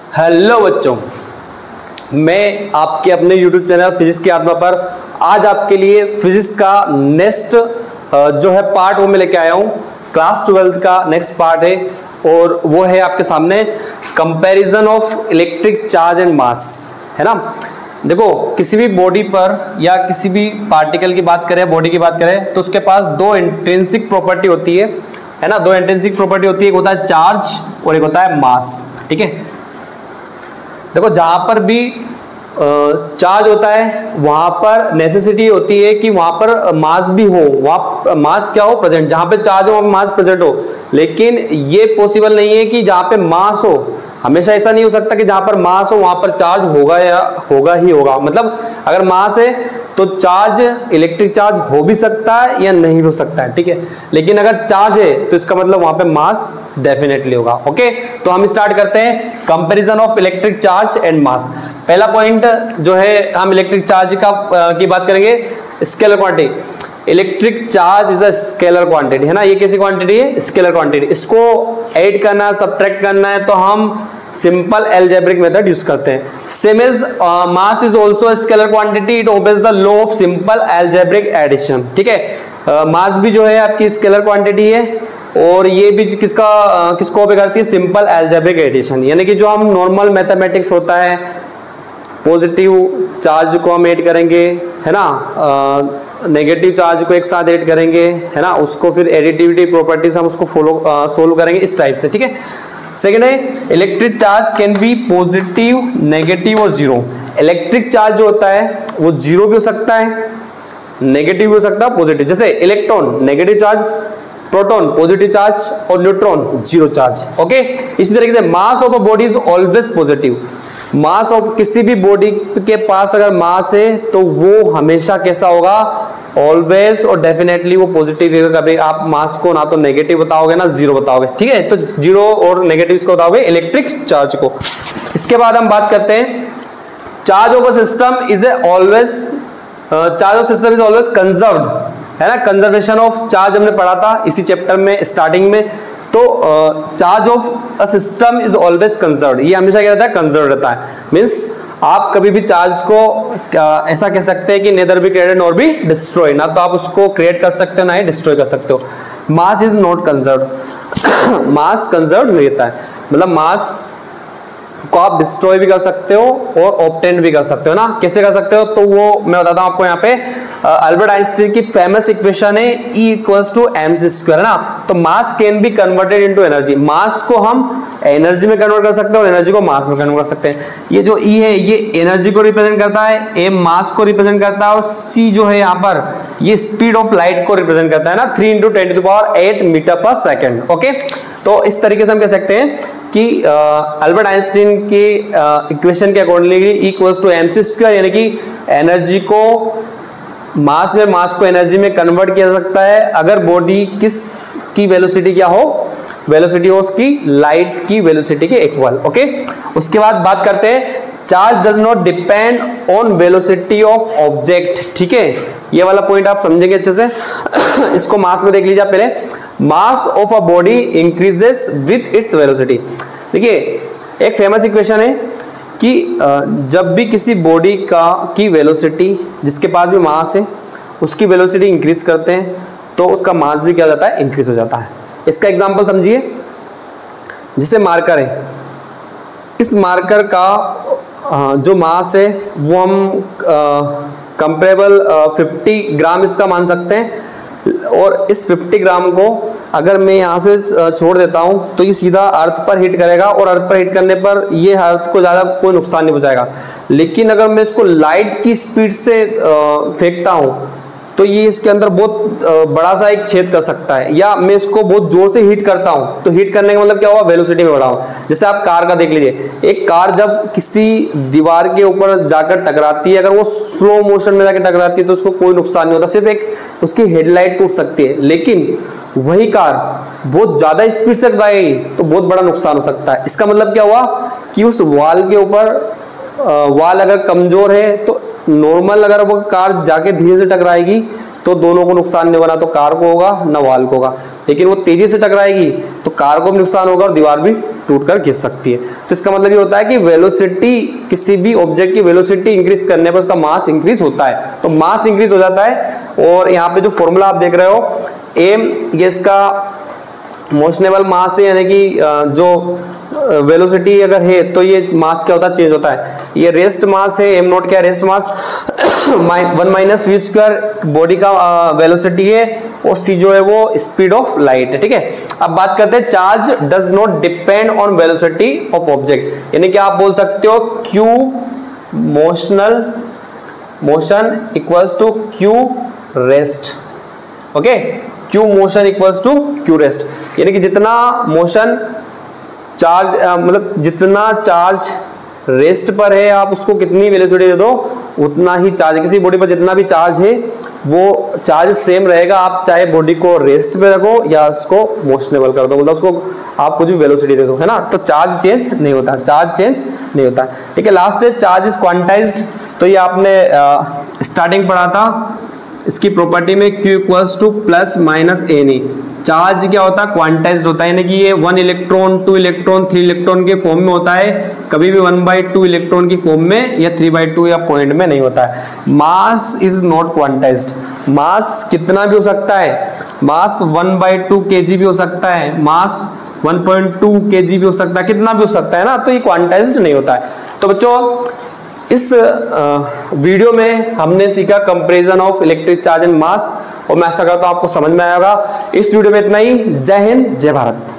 Hello बच्चों, मैं आपके अपने YouTube चैनल फिजिक्स की आत्मा पर आज आपके लिए फिजिक्स का नेक्स्ट जो है पार्ट वो मैं लेके आया हूँ। क्लास 12 का नेक्स्ट पार्ट है और वो है आपके सामने comparison of electric charge and mass, है ना। देखो, किसी भी बॉडी पर या किसी भी पार्टिकल की बात करें, बॉडी की बात करें, तो उसके पास दो इंट्रिंसिक प्रॉपर्टी होती है ना। दो इंट्रिंसिक प्रॉपर्टी होती है, एक होता है चार्ज और एक होता है मास। ठीक है, देखो जहां पर भी चार्ज होता है वहां पर नेसेसिटी होती है कि वहां पर मास भी हो, वहां मास क्या हो, प्रेजेंट। जहां पे चार्ज हो वहां पे मास प्रेजेंट हो, लेकिन ये पॉसिबल नहीं है कि जहां पे मास हो, हमेशा ऐसा नहीं हो सकता कि जहां पर मास हो वहां पर चार्ज होगा या होगा ही होगा। मतलब अगर मास है तो चार्ज, इलेक्ट्रिक चार्ज हो भी सकता है या नहीं हो सकता है, ठीक है। लेकिन अगर चार्ज है तो इसका मतलब वहां पे मास डेफिनेटली होगा। ओके, तो हम स्टार्ट करते हैं comparison of electric charge and mass. पहला पॉइंट जो है, हम इलेक्ट्रिक चार्ज की बात करेंगे, scalar quantity. Electric charge is a scalar quantity, है ना। ये कैसी क्वांटिटी है? Scalar quantity. इसको ऐड करना है, सब्ट्रैक्ट करना है तो हम सिंपल अलजेब्रिक मेथड यूज करते हैं। Same as mass is also scalar quantity, it obeys the law of simple algebraic addition. ठीक है, मास भी जो है आपकी स्केलर क्वांटिटी है और ये भी किसको ओबे करती है? Simple algebraic addition. यानी कि जो हम नॉर्मल मैथमेटिक्स होता है, पॉजिटिव चार्ज को हम ऐड करेंगे, है ना, नेगेटिव चार्ज को एक साथ ऐड करेंगे, है ना, उसको फिर एडिटिविटी प्रॉपर्टीज हम उसको सोल्व करेंगे इस टाइप से। ठीक है, सेकेंड है electric charge can be positive, negative और जीरो। इलेक्ट्रिक चार्ज जो होता है वो जीरो भी हो सकता है, नेगेटिव भी हो सकता है, पॉजिटिव। जैसे electron negative charge, proton positive charge और न्यूट्रॉन जीरो चार्ज। ओके, इसी तरीके से mass of a body is always positive. Mass of किसी भी बॉडी के पास अगर मास है तो वो हमेशा कैसा होगा? ऑलवेज और डेफिनेटली वो पॉजिटिव है। कभी आप मास को ना तो नेगेटिव बताओगे ना जीरो बताओगे। ठीक है, तो जीरो और नेगेटिव इसको बताओगे इलेक्ट्रिक चार्ज को। इसके बाद हम बात करते हैं charge of a system is always, charge of system is always conserved, है ना। कंजर्वेशन ऑफ चार्ज हमने पढ़ा था इसी चैप्टर में स्टार्टिंग में। तो charge of a system is always conserved, ये हमेशा क्या रहता है? कंजर्व रहता है। मीन्स आप कभी भी चार्ज को ऐसा कह सकते हैं कि nether be created nor be destroy, ना तो आप उसको क्रिएट कर सकते हो ना ही डिस्ट्रॉय कर सकते हो। Mass is not conserved, mass conserved नहीं रहता है। मतलब मास को आप डिस्ट्रॉय भी कर सकते हो और ऑब्टेन भी कर सकते हो ना। कैसे कर सकते हो? तो वो मैं बताता हूं आपको। यहाँ पे अल्बर्ट आइंस्टीन की फेमस इक्वेशन है E इक्वल्स टू mc², है ना। तो mass can be converted into energy. Mass को हम एनर्जी में कन्वर्ट कर सकते हैं और एनर्जी को मास में कन्वर्ट कर सकते हैं। ये जो E है ये एनर्जी को रिप्रेजेंट करता है, M मास को रिप्रेजेंट करता है और C जो है यहाँ पर ये स्पीड ऑफ लाइट को रिप्रेजेंट करता है ना, 3 × 10⁸ मीटर पर सेकेंड। ओके, तो इस तरीके से हम कह सकते हैं कि अल्बर्ट आइंस्टीन की इक्वेशन के accordingly E equals to mc², यानी कि एनर्जी को मास में, मास को एनर्जी में कन्वर्ट किया जा सकता है अगर बॉडी किस की वेलोसिटी क्या हो? वेलोसिटी हो उसकी लाइट की वेलोसिटी के इक्वल। ओके, उसके बाद बात करते हैं charge does not depend on velocity of object. ठीक है, ये वाला पॉइंट आप समझेंगे अच्छे से। इसको मास में देख लीजिए आप पहले। Mass of a body increases with its velocity. देखिए, एक फेमस इक्वेशन है कि जब भी किसी बॉडी की वेलोसिटी, जिसके पास भी मास है, उसकी वेलोसिटी इंक्रीज करते हैं तो उसका मास भी क्या हो जाता है? इंक्रीज हो जाता है। इसका एग्जांपल समझिए, जैसे मार्कर है, इस मार्कर का जो मास है वो हम कंपेरेबल 50 ग्राम इसका मान सकते हैं। और इस 50 ग्राम को अगर मैं यहाँ से छोड़ देता हूँ तो ये सीधा अर्थ पर हिट करेगा और अर्थ पर हिट करने पर ये अर्थ को ज़्यादा कोई नुकसान नहीं पहुँचाएगा। लेकिन अगर मैं इसको लाइट की स्पीड से फेंकता हूँ तो ये इसके अंदर बहुत बड़ा सा एक छेद कर सकता है। या मैं इसको बहुत जोर से हीट करता हूँ तो हीट करने का मतलब क्या हुआ? वेलोसिटी में बढ़ाऊँ। जैसे आप कार का देख लीजिए, एक कार जब किसी दीवार के ऊपर जाकर टकराती है, अगर वो स्लो मोशन में जाकर टकराती है तो उसको कोई नुकसान नहीं होता, सिर्फ एक उसकी हेडलाइट टूट सकती है। लेकिन वही कार बहुत ज्यादा स्पीड से टकराएगी तो बहुत बड़ा नुकसान हो सकता है। इसका मतलब क्या हुआ कि उस वॉल के ऊपर, वॉल अगर कमजोर है तो नॉर्मल अगर वो कार जाके धीरे से टकराएगी तो दोनों को नुकसान नहीं होगा, ना तो कार को होगा ना वॉल को होगा। लेकिन वो तेजी से टकराएगी तो कार को भी नुकसान होगा और दीवार भी टूट कर गिर सकती है। तो इसका मतलब ये होता है कि वेलोसिटी, किसी भी ऑब्जेक्ट की वेलोसिटी इंक्रीज करने पर उसका मास इंक्रीज होता है, तो मास इंक्रीज हो जाता है। और यहाँ पे जो फॉर्मूला आप देख रहे हो एम, ये इसका मोशनेबल मास है, यानी कि जो वेलोसिटी अगर है तो ये मास क्या होता है, चेंज होता है। ये रेस्ट मास है, एम नॉट क्या rest mass 1 minus v square body का वेलोसिटी है, और सी जो है वो स्पीड ऑफ लाइट है, ठीक है। अब बात करते हैं charge does not depend on velocity of object, यानी कि आप बोल सकते हो q motion equals to q rest, okay. Q motion equals to q rest, यानी कि जितना मोशन चार्ज मतलब जितना चार्ज रेस्ट पर है आप उसको कितनी वेलोसिटी दे दो उतना ही चार्ज, किसी बॉडी पर जितना भी चार्ज है वो चार्ज सेम रहेगा, आप चाहे बॉडी को रेस्ट पे रखो या उसको मोशनेबल कर दो, मतलब उसको आप कुछ भी वेलोसिटी दे दो, है ना, तो चार्ज चेंज नहीं होता, चार्ज चेंज नहीं होता, ठीक है। लास्ट है चार्ज इज क्वांटाइज्ड, तो ये आपने स्टार्टिंग पढ़ा था इसकी प्रॉपर्टी में Q equals two plus minus any. Charge क्या होता है, क्वांटाइज्ड होता है, यानी कि ये 1 इलेक्ट्रॉन 2 इलेक्ट्रॉन 3 इलेक्ट्रॉन के फॉर्म में होता है, कभी भी 1/2 इलेक्ट्रॉन की फॉर्म में या 3/2 या पॉइंट में नहीं होता है। मास इज नॉट क्वांटाइज्ड, मास कितना भी हो सकता है, मास 1/2 kg भी हो सकता है, मास 1.2 kg भी हो सकता है, कितना भी हो सकता है ना, तो ये क्वांटाइज्ड नहीं होता है। तो बच्चों इस वीडियो में हमने सीखा comparison of electric charge and mass, और मैं आशा करता हूं आपको समझ में आएगा। इस वीडियो में इतना ही। जय हिंद, जय भारत।